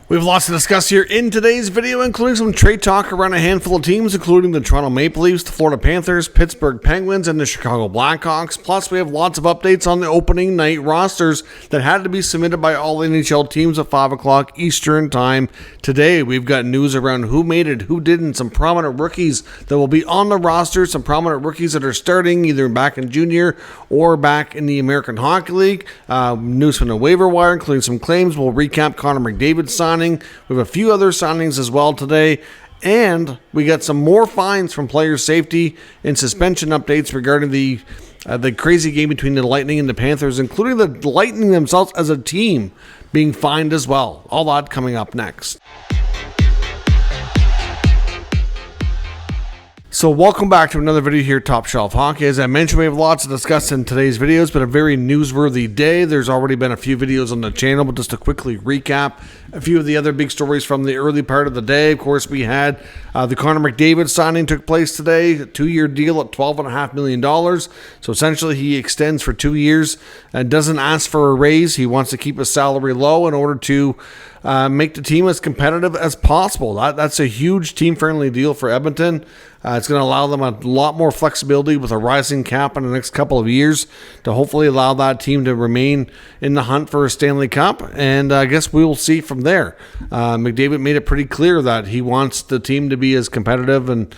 We have lots to discuss here in today's video, including some trade talk around a handful of teams, including the Toronto Maple Leafs, the Florida Panthers, Pittsburgh Penguins, and the Chicago Blackhawks. Plus, we have lots of updates on the opening night rosters that had to be submitted by all NHL teams at 5 o'clock Eastern Time today. We've got news around who made it, who didn't, some prominent rookies that will be on the roster, some prominent rookies that are starting either back in junior or back in the American Hockey League. News from the waiver wire, including some claims. We'll recap Connor McDavid signing. We have a few other signings as well today, and we got some more fines from player safety and suspension updates regarding the crazy game between the Lightning and the Panthers, including the Lightning themselves as a team being fined as well. All that coming up next. So welcome back to another video here at Top Shelf Hockey. As I mentioned, we have lots to discuss in today's videos, but a very newsworthy day. There's already been a few videos on the channel, but just to quickly recap a few of the other big stories from the early part of the day. Of course, we had the Connor McDavid signing took place today, a 2-year deal at $12.5 million. So essentially, he extends for 2 years and doesn't ask for a raise. He wants to keep his salary low in order to make the team as competitive as possible. That's a huge team-friendly deal for Edmonton. It's going to allow them a lot more flexibility with a rising cap in the next couple of years to hopefully allow that team to remain in the hunt for a Stanley Cup. And I guess we will see from there. McDavid made it pretty clear that he wants the team to be as competitive, and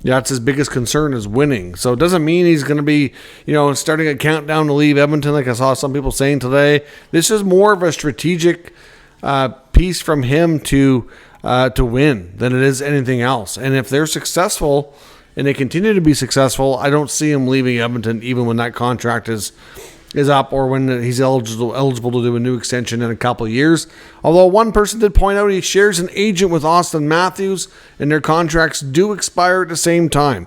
that's his biggest concern is winning. So it doesn't mean he's going to be, starting a countdown to leave Edmonton like I saw some people saying today. This is more of a strategic piece from him to win than it is anything else. And if they're successful and they continue to be successful, I don't see him leaving Edmonton even when that contract is up or when he's eligible to do a new extension in a couple of years. Although one person did point out he shares an agent with Auston Matthews and their contracts do expire at the same time.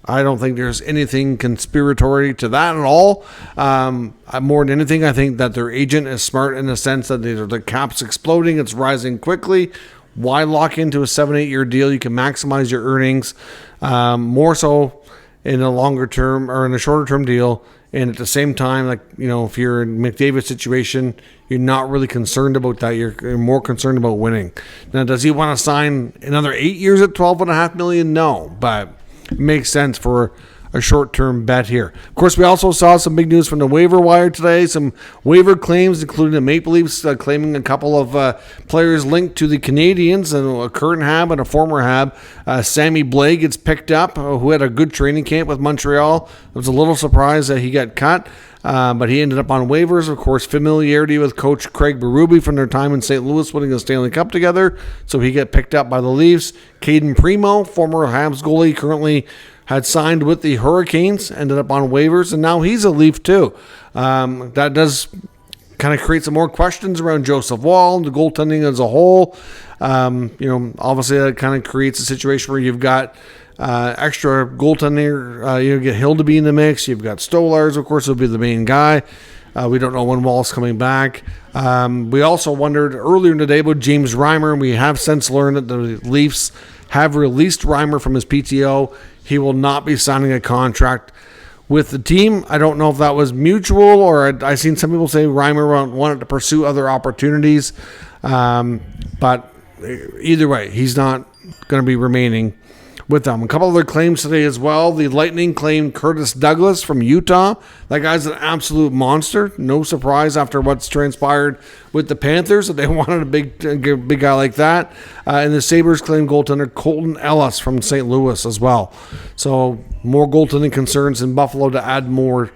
I don't think there's anything conspiratory to that at all. More than anything, I think that their agent is smart in the sense that the cap's exploding, it's rising quickly. Why lock into a 7-8 year deal? You can maximize your earnings more so in a longer term or in a shorter term deal. And at the same time, if you're in McDavid's situation, you're not really concerned about that. You're more concerned about winning. Now, does he want to sign another 8 years at $12.5 million? No, but it makes sense for a short-term bet here. Of course, we also saw some big news from the waiver wire today. Some waiver claims, including the Maple Leafs claiming a couple of players linked to the Canadians, and a current Hab and a former Hab. Sammy Blais gets picked up, who had a good training camp with Montreal. I was a little surprised that he got cut, but he ended up on waivers. Of course, familiarity with Coach Craig Berube from their time in St. Louis winning the Stanley Cup together, so he got picked up by the Leafs. Caden Primo, former Habs goalie, currently had signed with the Hurricanes, ended up on waivers, and now he's a Leaf too. That does kind of create some more questions around Joseph Woll, the goaltending as a whole. Obviously that kind of creates a situation where you've got extra goaltender. You get Hill to be in the mix. You've got Stolarz, of course, will be the main guy. We don't know when Woll's coming back. We also wondered earlier in the day about James Reimer, and we have since learned that the Leafs have released Reimer from his PTO. He will not be signing a contract with the team. I don't know if that was mutual, or I've seen some people say Reimer wanted to pursue other opportunities. But either way, he's not going to be remaining with them. A couple other claims today as well. The Lightning claimed Curtis Douglas from Utah. That guy's an absolute monster. No surprise after what's transpired with the Panthers that they wanted a big guy like that. And the Sabres claimed goaltender Colton Ellis from St. Louis as well. So more goaltending concerns in Buffalo to add more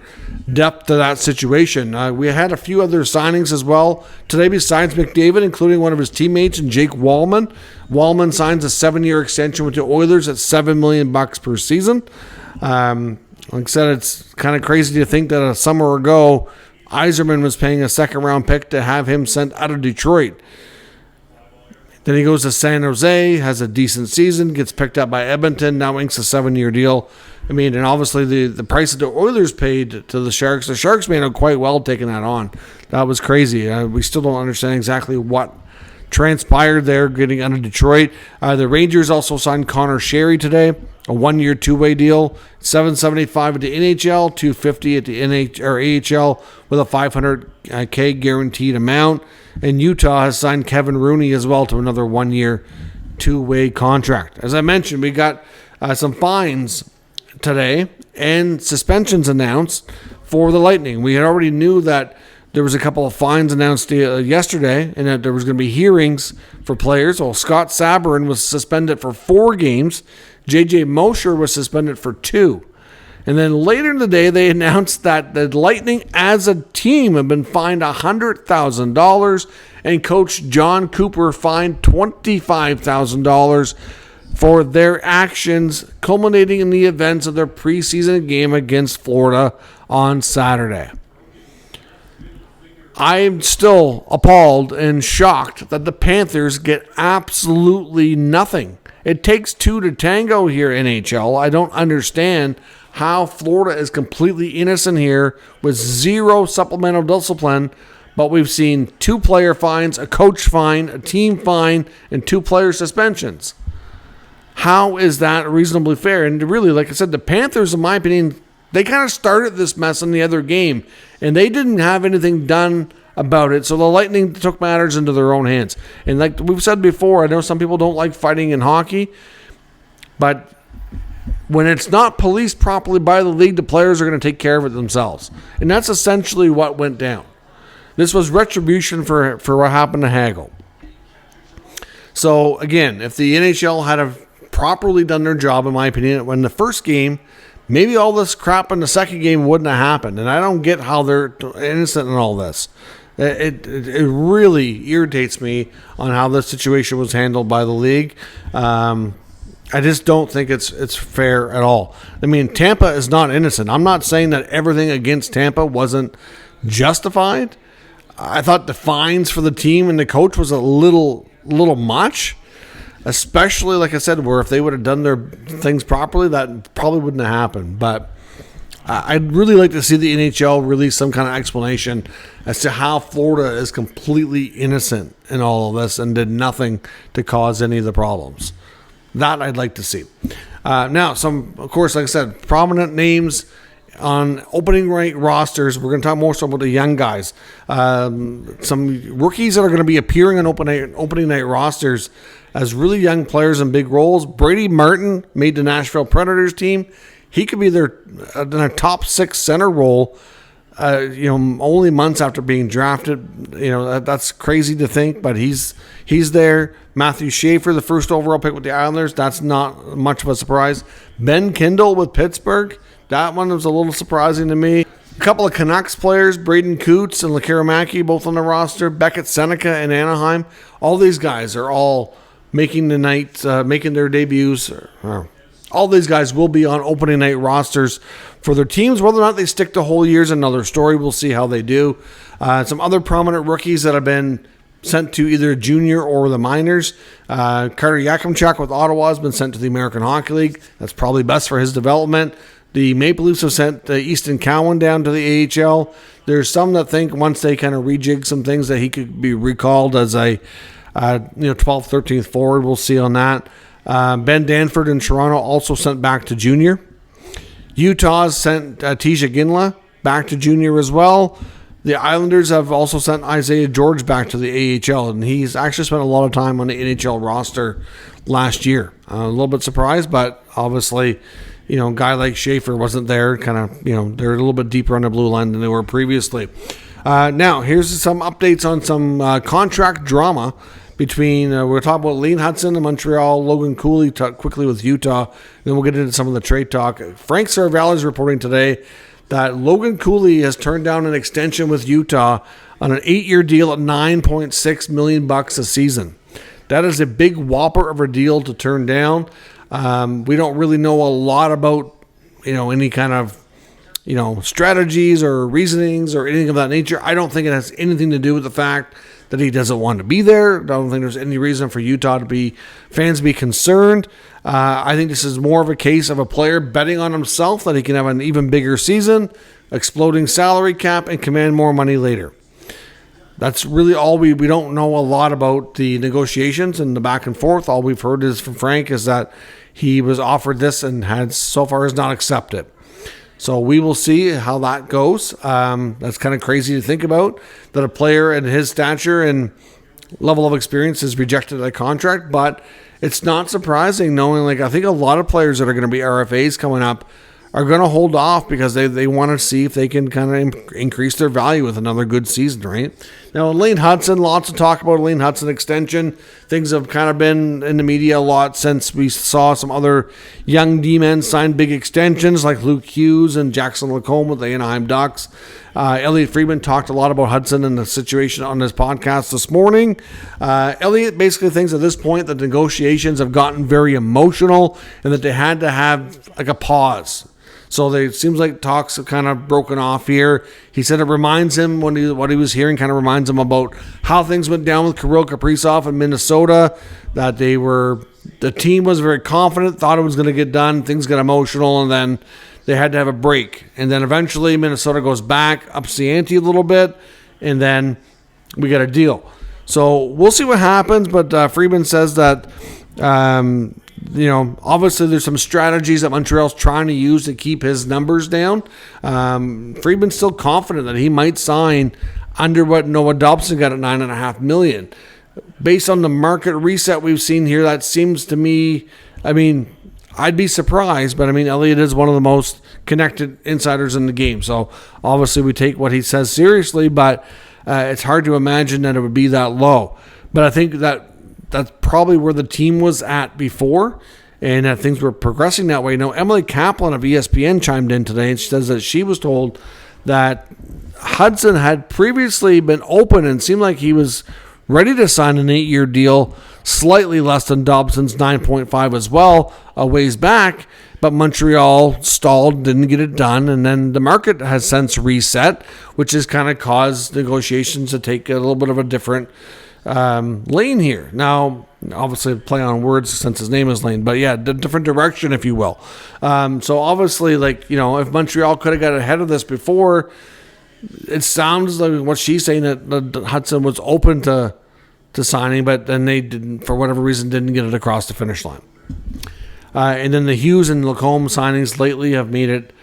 depth to that situation. We had a few other signings as well today besides McDavid, including one of his teammates and Jake Walman. Walman signs a 7-year extension with the Oilers at $7 million per season. Like I said, it's kind of crazy to think that a summer ago, Yzerman was paying a second-round pick to have him sent out of Detroit. Then he goes to San Jose, has a decent season, gets picked up by Edmonton, now inks a 7-year deal. I mean, and obviously the price that the Oilers paid to the Sharks made out quite well taking that on. That was crazy. We still don't understand exactly what transpired there getting out of Detroit. The Rangers also signed Connor Shea today, a 1-year, 2-way deal, $775 at the NHL, $250 at the AHL with a $500K guaranteed amount. And Utah has signed Kevin Rooney as well to another 1-year, 2-way contract. As I mentioned, we got some fines today and suspensions announced for the Lightning. We had already knew that there was a couple of fines announced yesterday, and that there was going to be hearings for players. Well, Scott Sabourin was suspended for 4 games. J.J. Mosher was suspended for 2. And then later in the day, they announced that the Lightning as a team have been fined $100,000, and Coach John Cooper fined $25,000 for their actions, culminating in the events of their preseason game against Florida on Saturday. I'm still appalled and shocked that the Panthers get absolutely nothing. It takes 2 to tango here, NHL. I don't understand how Florida is completely innocent here with 0 supplemental discipline, but we've seen 2 player fines, a coach fine, a team fine, and 2 player suspensions. How is that reasonably fair? And really, like I said, the Panthers, in my opinion, they kind of started this mess in the other game, and they didn't have anything done about it, so the Lightning took matters into their own hands. And like we've said before, I know some people don't like fighting in hockey, but when it's not policed properly by the league, the players are going to take care of it themselves. And that's essentially what went down. This was retribution for what happened to Hagel. So, again, if the NHL had have properly done their job, in my opinion, when the first game, maybe all this crap in the second game wouldn't have happened. And I don't get how they're innocent in all this. It really irritates me on how this situation was handled by the league. I just don't think it's fair at all. I mean, Tampa is not innocent. I'm not saying that everything against Tampa wasn't justified. I thought the fines for the team and the coach was a little much, especially, like I said, where if they would have done their things properly, that probably wouldn't have happened. But I'd really like to see the NHL release some kind of explanation as to how Florida is completely innocent in all of this and did nothing to cause any of the problems. That I'd like to see. Now, of course, like I said, prominent names on opening night rosters. We're going to talk more so about the young guys. Some rookies that are going to be appearing on opening night rosters as really young players in big roles. Brady Martin made the Nashville Predators team. He could be in a top 6 center role, only months after being drafted. That's crazy to think, but he's there. Matthew Shea, the first overall pick with the Islanders. That's not much of a surprise. Ben Kindle with Pittsburgh. That one was a little surprising to me. A couple of Canucks players, Braden Coots and Lekkerimäki, both on the roster. Beckett Seneca in Anaheim. All these guys are all making their debuts. All these guys will be on opening night rosters for their teams. Whether or not they stick the whole year is another story. We'll see how they do. Some other prominent rookies that have been sent to either junior or the minors. Carter Yakimchuk with Ottawa has been sent to the American Hockey League. That's probably best for his development. The Maple Leafs have sent Easton Cowan down to the AHL. There's some that think once they kind of rejig some things that he could be recalled as a 12th, 13th forward. We'll see on that. Ben Danford in Toronto also sent back to junior. Utah's sent Tisha Ginla back to junior as well. The Islanders have also sent Isaiah George back to the AHL, and he's actually spent a lot of time on the NHL roster last year. A little bit surprised, but obviously, a guy like Schaefer wasn't there. Kind of, they're a little bit deeper on the blue line than they were previously. Now, here's some updates on some contract drama between, we're talking about Lean Hutson in Montreal, Logan Cooley quickly with Utah, then we'll get into some of the trade talk. Frank Saravalli is reporting today that Logan Cooley has turned down an extension with Utah on an 8-year deal at $9.6 million a season. That is a big whopper of a deal to turn down. We don't really know a lot about, any kind of, strategies or reasonings or anything of that nature. I don't think it has anything to do with the fact that he doesn't want to be there. I don't think there's any reason for Utah fans to be concerned. I think this is more of a case of a player betting on himself that he can have an even bigger season, exploding salary cap, and command more money later. That's really all we don't know a lot about the negotiations and the back and forth. All we've heard from Frank is that he was offered this and so far has not accepted. So we will see how that goes. That's kind of crazy to think about, that a player at his stature and level of experience is rejected a contract, but it's not surprising knowing, like, I think a lot of players that are going to be RFAs coming up are going to hold off because they want to see if they can kind of increase their value with another good season, right? Now, Lane Hutson, lots to talk about Lane Hutson extension. Things have kind of been in the media a lot since we saw some other young D-men sign big extensions like Luke Hughes and Jackson Lacombe with the Anaheim Ducks. Elliotte Friedman talked a lot about Hutson and the situation on his podcast this morning. Elliotte basically thinks at this point that negotiations have gotten very emotional and that they had to have like a pause. So it seems like talks have kind of broken off here. He said it reminds him, what he was hearing kind of reminds him about how things went down with Kirill Kaprizov in Minnesota, that the team was very confident, thought it was going to get done, things got emotional, and then they had to have a break. And then eventually Minnesota goes back, ups the ante a little bit, and then we get a deal. So we'll see what happens, but Friedman says that obviously there's some strategies that Montreal's trying to use to keep his numbers down. Friedman's still confident that he might sign under what Noah Dobson got at $9.5 million. Based on the market reset we've seen here, that seems to me, I'd be surprised, but Elliotte is one of the most connected insiders in the game. So obviously we take what he says seriously, but it's hard to imagine that it would be that low. But I think that's probably where the team was at before, and that things were progressing that way. Now, Emily Kaplan of ESPN chimed in today, and she says that she was told that Hutson had previously been open and seemed like he was ready to sign an 8-year deal, slightly less than Dobson's 9.5 as well, a ways back, but Montreal stalled, didn't get it done, and then the market has since reset, which has kind of caused negotiations to take a little bit of a different lane here. Now, obviously play on words since his name is Lane, but yeah, different direction, if you will. So obviously, if Montreal could have got ahead of this before, it sounds like what she's saying that Hutson was open to signing, but then they didn't, for whatever reason, didn't get it across the finish line. And then the Hughes and Lacombe signings lately have made it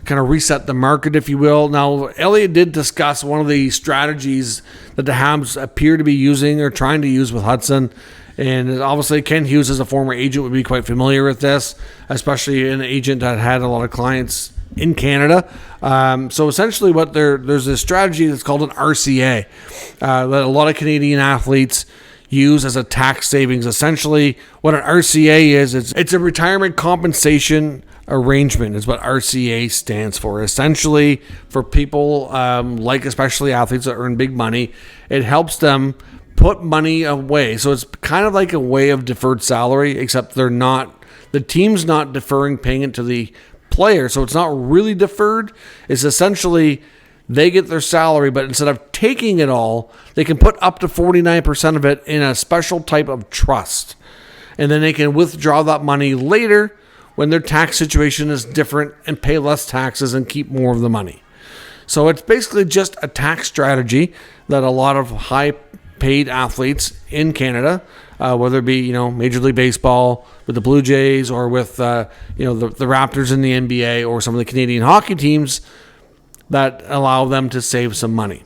kind of reset the market, if you will. Now, Elliotte did discuss one of the strategies that the Habs appear to be using or trying to use with Hutson. And obviously, Ken Hughes, as a former agent, would be quite familiar with this, especially an agent that had a lot of clients in Canada. So essentially, there's a strategy that's called an RCA that a lot of Canadian athletes use as a tax savings. Essentially, what an RCA is, it's a retirement compensation arrangement is what RCA stands for. Essentially, for people like especially athletes that earn big money, it helps them put money away. So it's kind of like a way of deferred salary, except the team's not deferring paying it to the player. So it's not really deferred. It's essentially they get their salary, but instead of taking it all, they can put up to 49% of it in a special type of trust. And then they can withdraw that money later when their tax situation is different and pay less taxes and keep more of the money. So it's basically just a tax strategy that a lot of high-paid athletes in Canada, whether it be Major League Baseball with the Blue Jays or with the Raptors in the NBA or some of the Canadian hockey teams, that allow them to save some money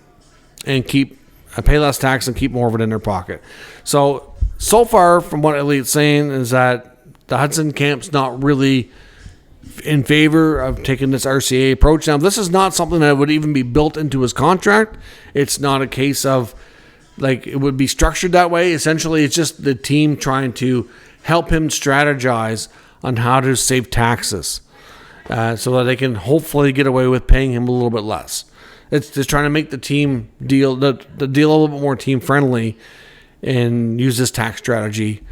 and pay less tax and keep more of it in their pocket. So far, from what Elliott's saying, is that the Hutson camp's not really in favor of taking this RCA approach. Now, this is not something that would even be built into his contract. It's not a case of, it would be structured that way. Essentially, it's just the team trying to help him strategize on how to save taxes so that they can hopefully get away with paying him a little bit less. It's just trying to make the team deal, the deal a little bit more team-friendly and use this tax strategy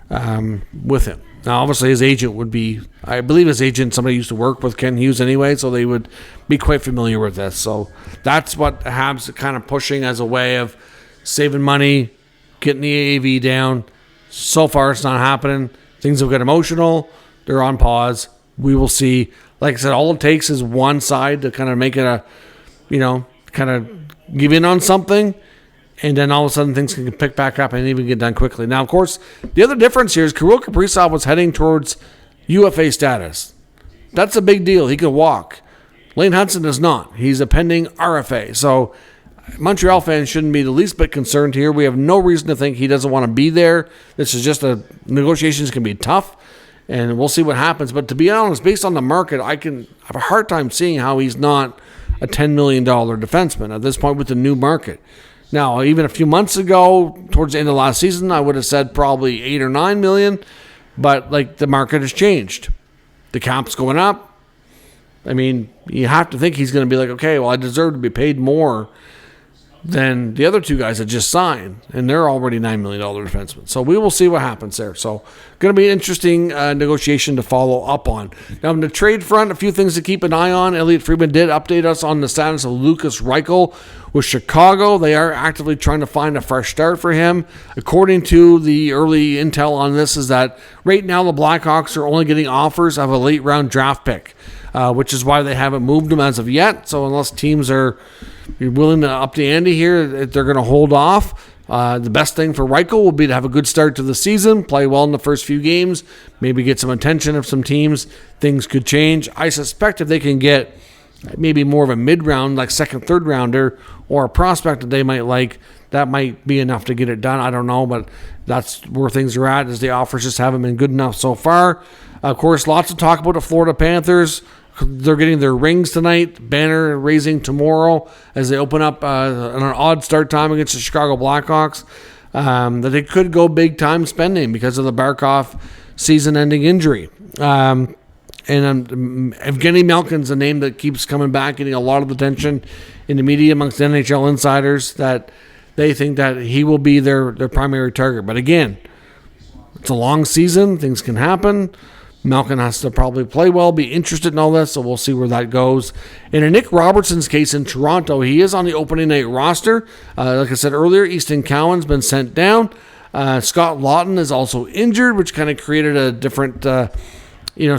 with him. Now, obviously, his agent would be, I believe his agent, somebody used to work with Ken Hughes anyway, so they would be quite familiar with this. So that's what Habs are kind of pushing as a way of saving money, getting the AAV down. So far, it's not happening. Things will get emotional. They're on pause. We will see. Like I said, all it takes is one side to kind of make it kind of give in on something, and then all of a sudden things can pick back up and even get done quickly. Now, of course, the other difference here is Kirill Kaprizov was heading towards UFA status. that's a big deal. He could walk. Lane Hutson does not. He's a pending RFA. So Montreal fans shouldn't be the least bit concerned here. We have no reason to think he doesn't want to be there. This is just negotiations can be tough, and we'll see what happens. But to be honest, based on the market, I can have a hard time seeing how he's not a $10 million defenseman at this point with the new market. Now, even a few months ago, towards the end of last season, I would have said probably $8 or $9 million, but like the market has changed. The cap's going up. I mean, you have to think he's going to be like, okay, well, I deserve to be paid more than the other two guys that just signed, and they're already $9 million defensemen. So we will see what happens there. So going to be an interesting negotiation to follow up on. Now, on the trade front, a few things to keep an eye on. Elliot Friedman did update us on the status of Lukas Reichel with Chicago. They are actively trying to find a fresh start for him. According to the early intel on this is that right now the Blackhawks are only getting offers of a late-round draft pick, which is why they haven't moved him as of yet. So unless teams are willing to up the ante here, they're going to hold off. The best thing for Reichel will be to have a good start to the season, play well in the first few games, maybe get some attention of some teams. Things could change. I suspect if they can get maybe more of a mid-round, like second, third rounder, or a prospect that they might like, that might be enough to get it done. I don't know, but that's where things are at, is the offers just haven't been good enough so far. Of course, lots of talk about the Florida Panthers. They're getting their rings tonight, banner raising tomorrow as they open up on an odd start time against the Chicago Blackhawks. That they could go big time spending because of the Barkov season-ending injury. And Evgeny Malkin's a name that keeps coming back, getting a lot of attention in the media amongst NHL insiders, that they think that he will be their primary target. But again, it's a long season. Things can happen. Malkin has to probably play well, be interested in all this, so we'll see where that goes. And in Nick Robertson's case in Toronto, he is on the opening night roster. Like I said earlier, Easton Cowan's been sent down. Scott Lawton is also injured, which kind of created a different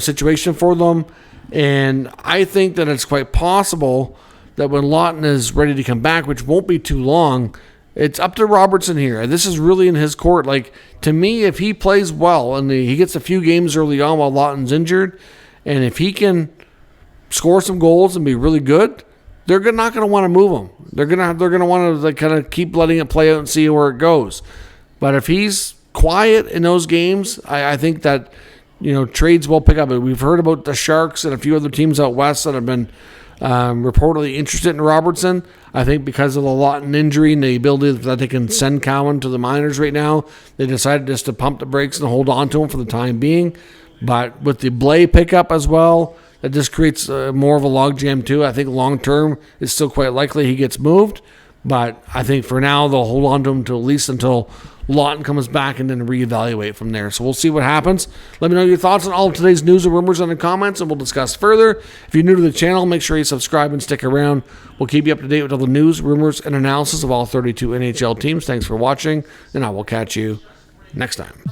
situation for them. And I think that it's quite possible that when Lawton is ready to come back, which won't be too long, it's up to Robertson here. This is really in his court. Like, to me, if he plays well and he gets a few games early on while Lawton's injured, and if he can score some goals and be really good, they're not going to want to move him. They're going to want to kind of keep letting it play out and see where it goes. But if he's quiet in those games, I think that trades will pick up. We've heard about the Sharks and a few other teams out west that have been reportedly interested in Robertson. I think because of the Lawton injury and the ability that they can send Cowan to the minors right now, they decided just to pump the brakes and hold on to him for the time being. But with the Blais pickup as well, that just creates more of a logjam too. I think long term it's still quite likely he gets moved. But I think for now they'll hold on to him at least until Lawton comes back and then reevaluate from there. So we'll see what happens. Let me know your thoughts on all of today's news and rumors in the comments, and we'll discuss further. If you're new to the channel, make sure you subscribe and stick around. We'll keep you up to date with all the news, rumors, and analysis of all 32 NHL teams. Thanks for watching, and I will catch you next time.